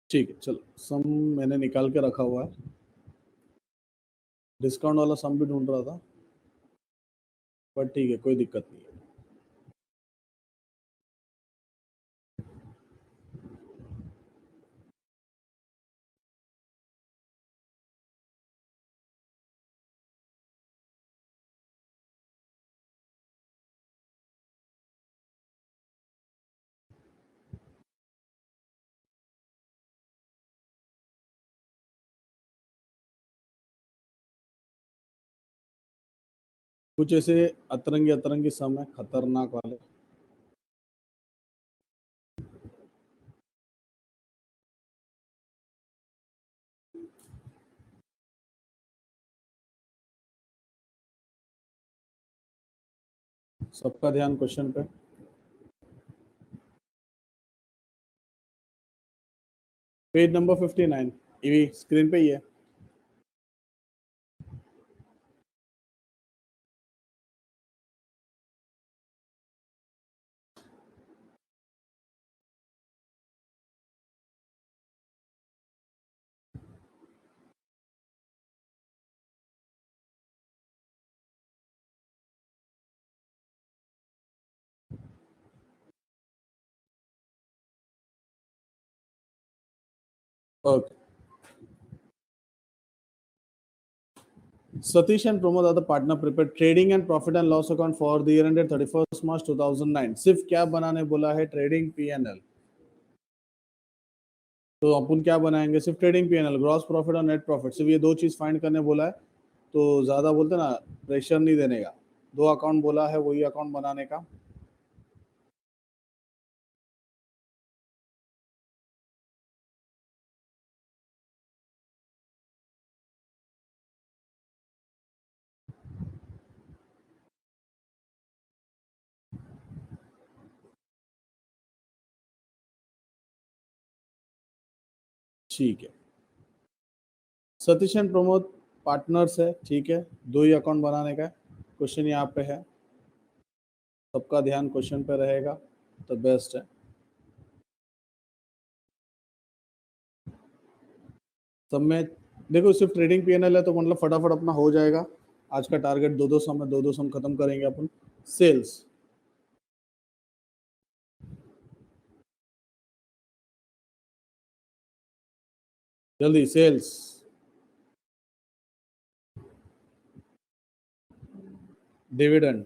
ठीक है, चलो सम मैंने निकाल के रखा हुआ है। डिस्काउंट वाला सम भी ढूंढ रहा था, पर ठीक है, कोई दिक्कत नहीं है। कुछ ऐसे अतरंगी अतरंगी सम है, खतरनाक वाले। सबका ध्यान क्वेश्चन पे। पेज नंबर 59, ईवी स्क्रीन पे ही है। Okay. Satish and Pramod are the partner prepared trading and profit and loss account for the year ended 31st March 2009। सिर्फ क्या बनाने बोला है? Trading PNL. तो अपन क्या बनाएंगे? सिर्फ ट्रेडिंग पीएनएल, ग्रॉस प्रॉफिट और नेट प्रॉफिट, सिर्फ ये दो चीज फाइंड करने बोला है। तो ज्यादा बोलते ना, प्रेशर नहीं देने का। दो अकाउंट बोला है, वही अकाउंट बनाने का। ठीक है, सतीश एंड प्रमोद पार्टनर्स है, ठीक है। दो ही अकाउंट बनाने का क्वेश्चन यहाँ पे है। सबका ध्यान क्वेश्चन पे रहेगा तो बेस्ट है। सब में देखो, सिर्फ ट्रेडिंग पीएनएल है तो मतलब फटाफट अपना हो जाएगा। आज का टारगेट दो दो सम है, दो दो सम खत्म करेंगे अपन। सेल्स, जल्दी sales. Dividend,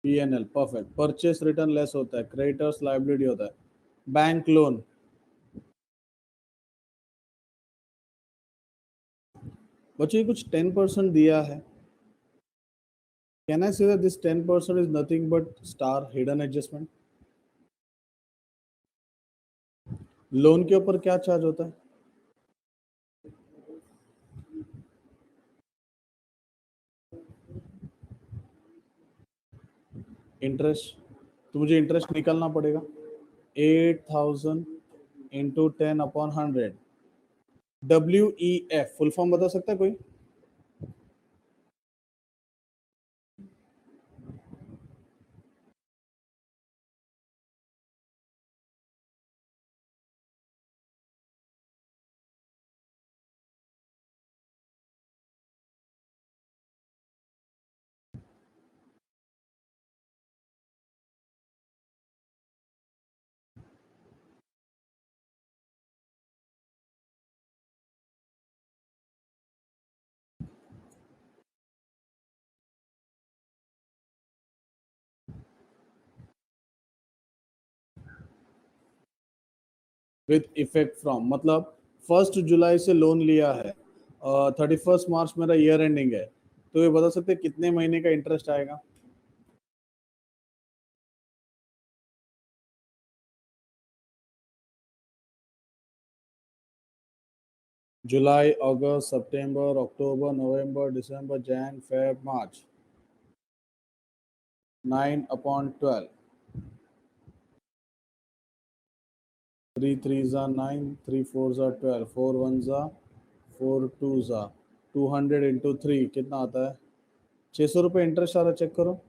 PNL perfect. Purchase return less होता है, क्रेडिटर्स लायबिलिटी होता है। बैंक लोन, बच्चों ये कुछ 10% दिया है। Can I say that this 10% is nothing but star hidden adjustment? Loan के ऊपर क्या चार्ज होता है? इंटरेस्ट। तो मुझे इंटरेस्ट निकालना पड़ेगा। 8000 इंटू 10/100। WEF फुल फॉर्म बता सकता है कोई? विद इफेक्ट फ्रॉम मतलब 1 जुलाई से लोन लिया है, 31 मार्च मेरा ईयर एंडिंग है, तो ये बता सकते हैं कितने महीने का इंटरेस्ट आएगा? जुलाई, अगस्त, सितंबर, अक्टूबर, नवंबर, दिसंबर, जन, फेब, मार्च। 9/12। 3 3 9, 3 4 12, 4 1 4 2 200 इंटू 3 कितना आता है? 600 रुपये इंटरेस्ट आ रहा, चेक करो।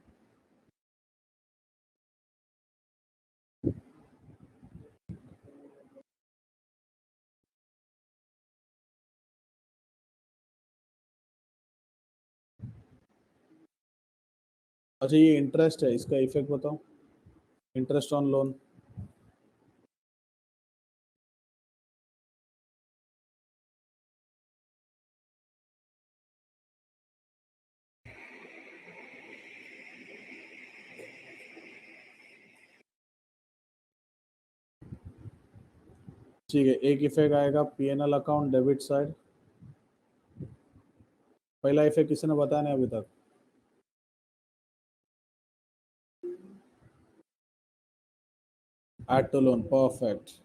अच्छा ये इंटरेस्ट है, इसका इफेक्ट बताओ। Interest on loan. ठीक है, एक इफेक्ट आएगा पीएनएल अकाउंट डेबिट साइड। पहला इफेक्ट किसी ने बताया नहीं अभी तक? Add to loan, perfect.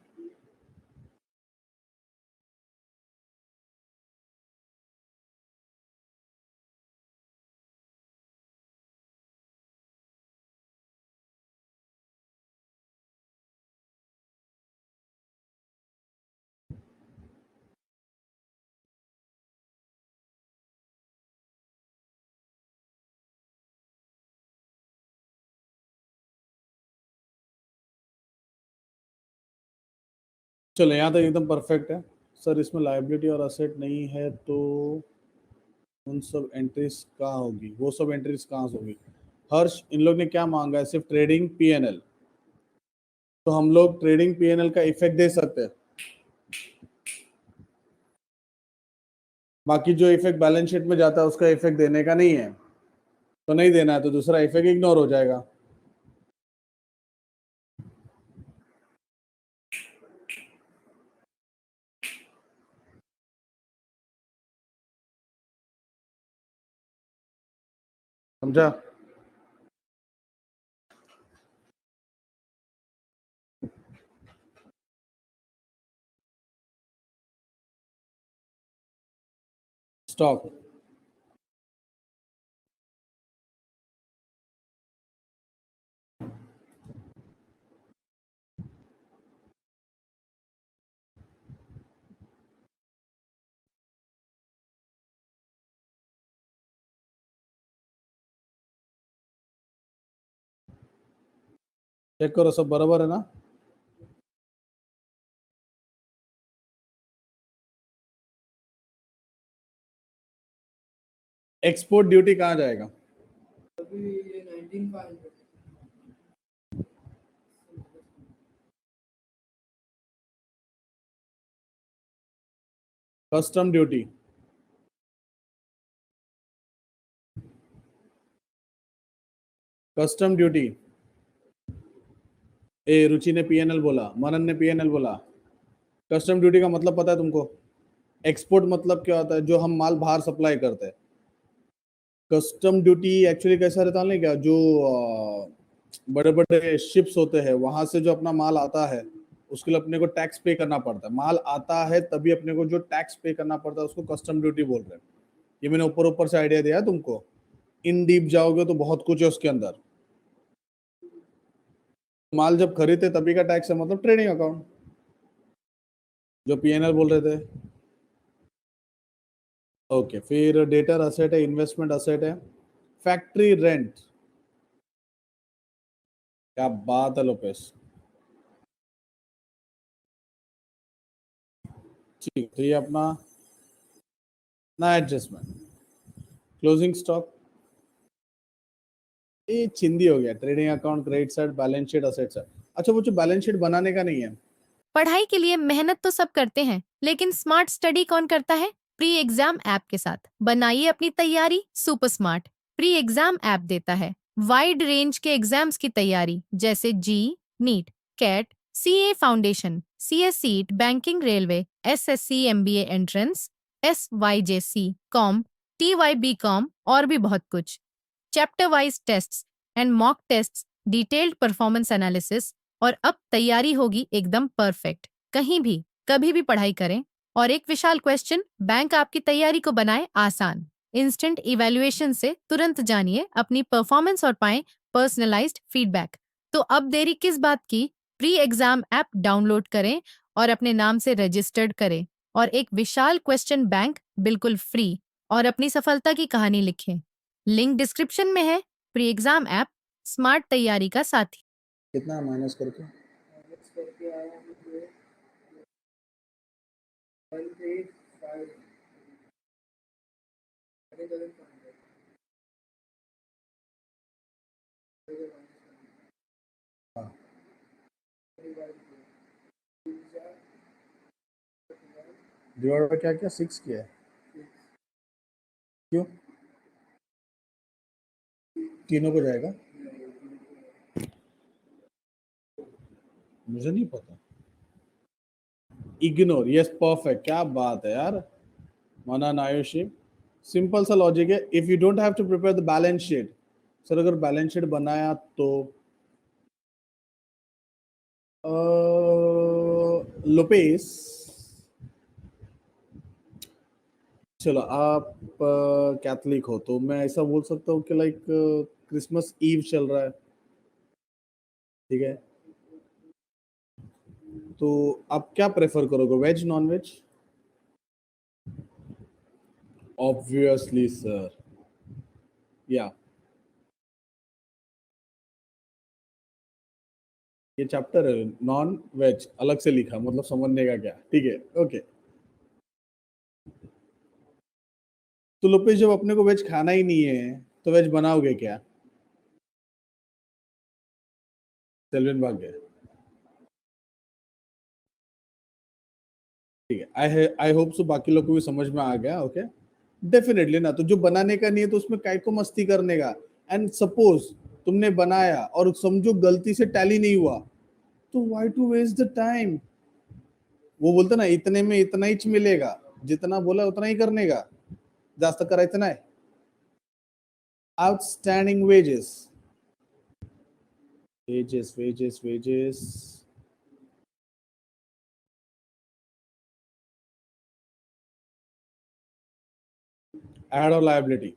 चलो यहाँ तक एकदम परफेक्ट है। सर इसमें लायबिलिटी और असेट नहीं है तो उन सब एंट्रीज कहाँ होगी? वो सब एंट्रीज कहाँ से होगी? हर्ष, इन लोग ने क्या मांगा है? सिर्फ ट्रेडिंग पीएनएल। तो हम लोग ट्रेडिंग पीएनएल का इफेक्ट दे सकते हैं, बाकी जो इफेक्ट बैलेंस शीट में जाता है उसका इफेक्ट देने का नहीं है, तो नहीं देना है, तो दूसरा इफेक्ट इग्नोर हो जाएगा। समझा? स्टॉक चेक करो, सब बराबर है ना? एक्सपोर्ट ड्यूटी कहाँ जाएगा? Custom duty. Custom duty. ए रुचि ने पीएनएल बोला, मनन ने पीएनएल बोला। कस्टम ड्यूटी का मतलब पता है तुमको? एक्सपोर्ट मतलब क्या होता है? जो हम माल बाहर सप्लाई करते हैं। कस्टम ड्यूटी एक्चुअली कैसा रहता है क्या, जो बड़े बड़े शिप्स होते हैं वहां से जो अपना माल आता है उसके लिए अपने को टैक्स पे करना पड़ता है। माल आता है तभी अपने को जो टैक्स पे करना पड़ता है उसको कस्टम ड्यूटी बोल रहे हैं। ये मैंने ऊपर ऊपर से आइडिया दिया तुमको, इन डीप जाओगे तो बहुत कुछ है उसके अंदर। माल जब खरीदते तभी का टैक्स है, मतलब ट्रेडिंग अकाउंट जो पीएनएल बोल रहे थे। ओके, फिर डेटर असेट है, इन्वेस्टमेंट असेट है, फैक्ट्री रेंट। क्या बात है लोपेश। ठीक, तो ये अपना ना एडजस्टमेंट। क्लोजिंग स्टॉक ये चिंदी हो गया। Trading account, credit side, balance sheet, asset side. अच्छा वो जो बैलेंस शीट बनाने का नहीं है। पढ़ाई के लिए मेहनत तो सब करते हैं, लेकिन स्मार्ट स्टडी कौन करता है? प्री एग्जाम ऐप के साथ बनाइए अपनी तैयारी super smart. Pre exam app देता है वाइड रेंज के एग्जाम्स की तैयारी, जैसे JEE, NEET, CAT, CA foundation, CSEET, banking, railway, SSC, MBA entrance, SYJC, com, TYB com और भी बहुत कुछ। Chapter wise tests and mock tests, detailed performance analysis, और अब तैयारी होगी एकदम परफेक्ट। कहीं भी कभी भी पढ़ाई करें। और एक विशाल क्वेश्चन बैंक आपकी तैयारी को बनाए आसान। इंस्टेंट इवैल्यूएशन से तुरंत जानिए अपनी परफॉर्मेंस और पाएं पर्सनलाइज्ड फीडबैक। तो अब देरी किस बात की? प्री एग्जाम ऐप डाउनलोड करें और अपने नाम से रजिस्टर्ड करें और एक विशाल क्वेश्चन बैंक बिल्कुल फ्री और अपनी सफलता की कहानी लिखें। लिंक डिस्क्रिप्शन में है। प्री एग्जाम ऐप स्मार्ट तैयारी का साथी। कितना माइनस करके? हाँ, डिवाइड बाय क्या क्या 6 किया है? क्यों? तीनों को जाएगा? मुझे नहीं पता। इग्नोर, यस परफेक्ट, क्या बात है यार मनान आयुषी। सिंपल सा लॉजिक है। If you don't have to prepare the balance sheet, sir अगर बैलेंस शीट बनाया तो लोपेस, चलो आप कैथलिक हो तो मैं ऐसा बोल सकता हूँ कि लाइक क्रिसमस ईव चल रहा है, ठीक है, तो आप क्या प्रेफर करोगे, veg non veg? Obviously sir, या ये चैप्टर है नॉन वेज अलग से लिखा, मतलब समझने का क्या, ठीक है, ओके। तो लोपेश जब अपने को वेज खाना ही नहीं है तो वेज बनाओगे क्या? सेल्विन भाग गए, ठीक है। आई होप सो बाकी लोग को भी समझ में आ गया, ओके। डेफिनेटली ना, तो जो बनाने का नहीं है तो उसमें काय को मस्ती करने का। एंड सपोज तुमने बनाया और समझो गलती से टैली नहीं हुआ, तो why to waste the time? वो बोलते ना इतने में इतना ही मिलेगा, जितना बोला उतना ही करने का, जास्त करायचं नाही। Outstanding wages, wages wages wages, add और liability.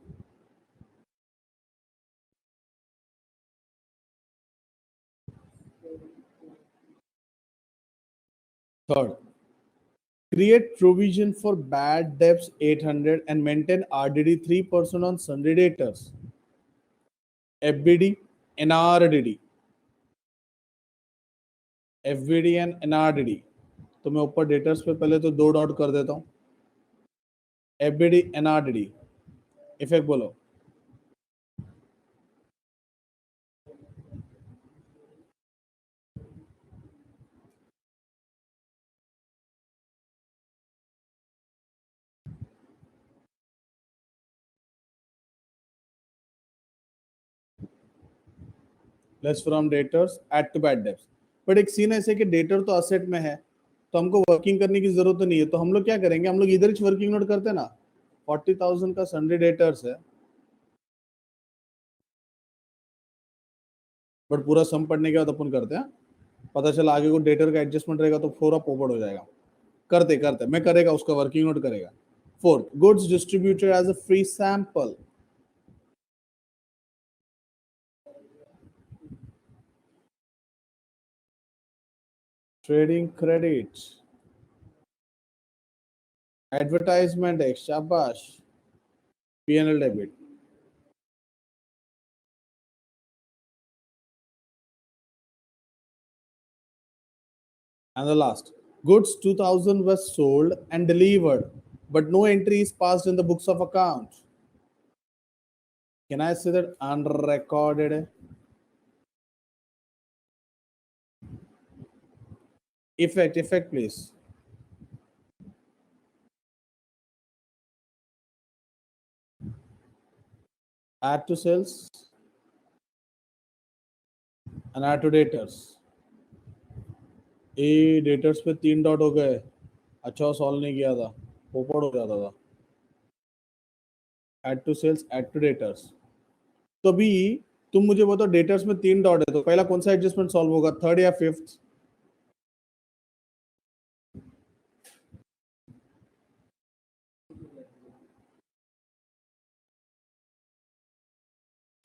Third, create provision for bad debts 800 and maintain RDD 3% on Sunday debtors. FBD, NRDD, FBD and NRDD। तो मैं ऊपर डेटर्स पे पहले तो 2 डॉट कर देता हूँ। FBD NRDD इफेक्ट बोलो। Less from debtors add to bad debts. But एक सीन ऐसे कि डेटर तो असेट में है, तो हमको वर्किंग करने की जरूरत नहीं है, तो हम लोग क्या करेंगे, हम लोग इधर ही वर्किंग नोट करते हैं ना। 40,000 का संडे डेटर्स है, बट पूरा सम पढ़ने के बाद अपन करते हैं, पता चला आगे को डेटर का एडजस्टमेंट रहेगा तो पूरा पोपड़ हो जाएगा। करते करते मैं करेगा, उसका वर्किंग नोट करेगा। Fourth, goods distributed as a free sample. Trading credit, advertisement है, शाबाश। P&L debit. And the last, goods 2000 were sold and delivered, but no entry is passed in the books of account. Can I say that unrecorded? Effect, please. Add to sales and add to daters. A debtors पे 3 dot हो गए, अच्छा solve नहीं किया था, पोपड़ हो जाता था। Add to sales, add to debtors. तो अभी तुम मुझे बताओ, डेटर्स में 3 डॉट है तो पहला कौन सा एडजस्टमेंट सॉल्व होगा, थर्ड या फिफ्थ?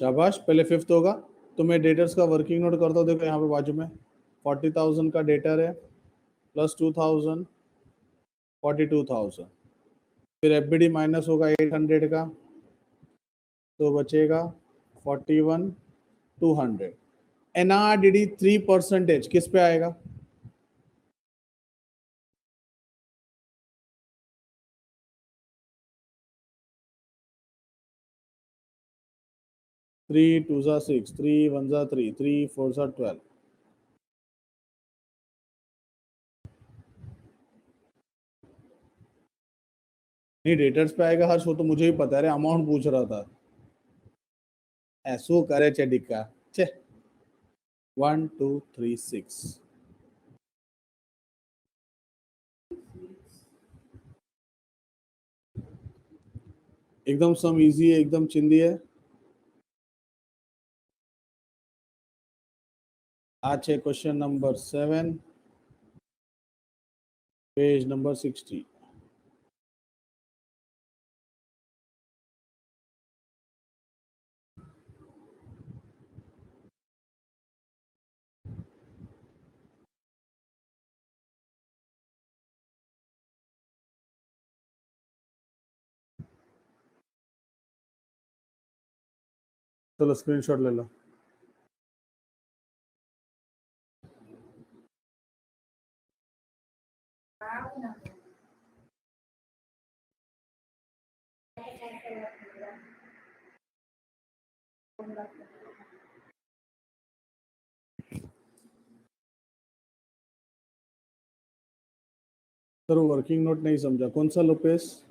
शाबाश, पहले फिफ्थ होगा। तो मैं डेटर्स का वर्किंग नोट करता हूँ, देखो यहाँ पे बाजू में 40,000 का डेटर है प्लस 2,000 42,000, फिर एफबीडी माइनस होगा 800 का तो बचेगा 41,200। एनआरडीडी 3% किस पे आएगा? थ्री टू ज़ा 6, 3 1 ज़ा 3, 3 4 ज़ा 12। नहीं डेटर्स पे आएगा हर्ष, वो तो मुझे ही पता है, अमाउंट पूछ रहा था। ऐसो करे चडिका चे 1 2 3 6। एकदम सम इजी है, एकदम चिंदी है। आज है क्वेश्चन नंबर 7, पेज नंबर 60। चलो स्क्रीनशॉट ले लो। सर वर्किंग नोट नहीं समझा, कौन सा लोपेस?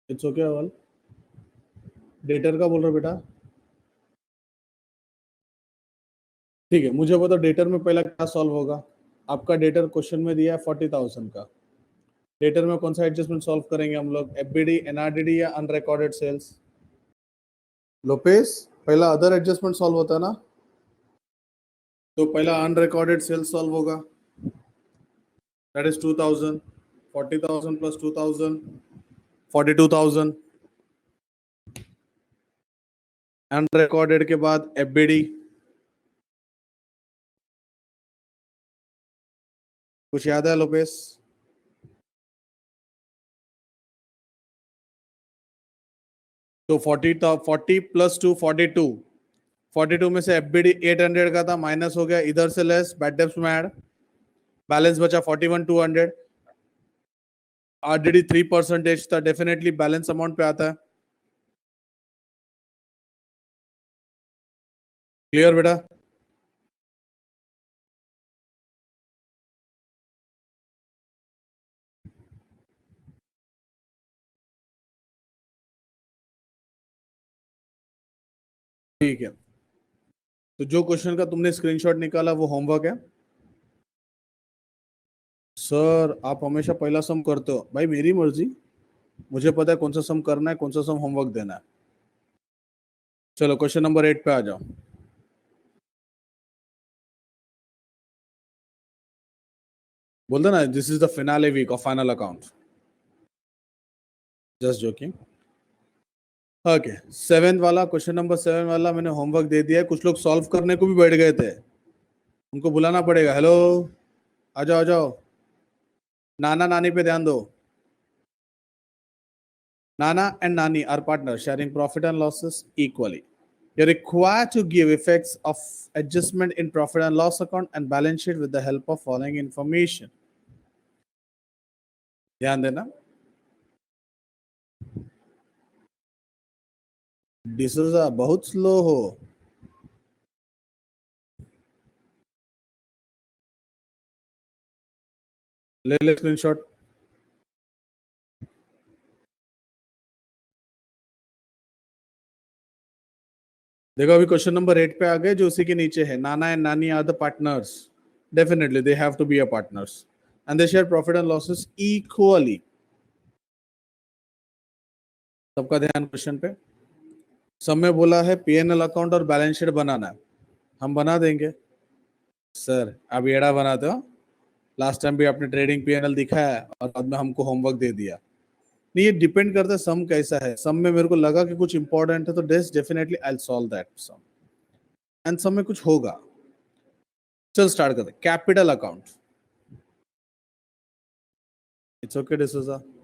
It's okay all. डेटर का बोल रहे हो बेटा? ठीक है, मुझे बताओ डेटर में पहला क्या सॉल्व होगा? आपका डेटर क्वेश्चन में दिया है 40,000 का। डेटर में कौन सा एडजस्टमेंट सॉल्व करेंगे हम लोग? एफबीडी, एनआरडीडी या अनरिकॉर्डेड सेल्स? लोपेस पहला अदर एडजस्टमेंट सॉल्व होता है ना, तो पहला अनरिकॉर्डेड सेल्स सॉल्व होगा, दैट इज 2,000, 40,000 प्लस 2,000 42,000। अनरिकॉर्डेड के बाद एफबीडी, कुछ याद है लोपेस? तो 40 प्लस 2 42, 42 में से एफबीडी 800 का था, माइनस हो गया, इधर से लेस, बैड डेब्ट्स में ऐड, बैलेंस बचा 41,200। आरडीडी 3% था, डेफिनेटली बैलेंस अमाउंट पे आता है। क्लियर बेटा? ठीक है, तो जो क्वेश्चन का तुमने स्क्रीनशॉट निकाला वो होमवर्क है। सर आप हमेशा पहला सम करते हो, भाई मेरी मर्जी, मुझे पता है कौन सा सम करना है, कौन सा सम होमवर्क देना है। चलो क्वेश्चन नंबर 8 पे आ जाओ। बोल दो ना, this is the finale week of final account. Just joking. Okay, 7 वाला क्वेश्चन नंबर 7 वाला मैंने होमवर्क दे दिया है। कुछ लोग सॉल्व करने को भी बैठ गए थे, उनको बुलाना पड़ेगा। हेलो, आ जाओ आ जाओ, नाना नानी पे ध्यान दो। Nana and Nani are partners sharing profit and losses equally. You're required to give effects of adjustment in profit and loss account and balance sheet with the help of following information. ध्यान देना। डिसोजा बहुत slow हो। ले screenshot. देखो अभी question number 8 पे आ गए, जो उसी के नीचे है। नाना एंड नानी are the partners, definitely they have to be a partners and they share profit and losses equally. सबका ध्यान क्वेश्चन पे। सब में बोला है पीएनएल अकाउंट और बैलेंस शीट बनाना है, हम बना देंगे। सर आप एड़ा बनाते हो, लास्ट टाइम भी आपने ट्रेडिंग पीएनएल दिखाया और बाद में हमको होमवर्क दे दिया। नहीं, ये डिपेंड करता है सम कैसा है। सम में मेरे को लगा कि कुछ इंपॉर्टेंट है तो definitely I will solve that sum. And सब में कुछ होगा। चल स्टार्ट करते, capital account. It's okay D'Souza.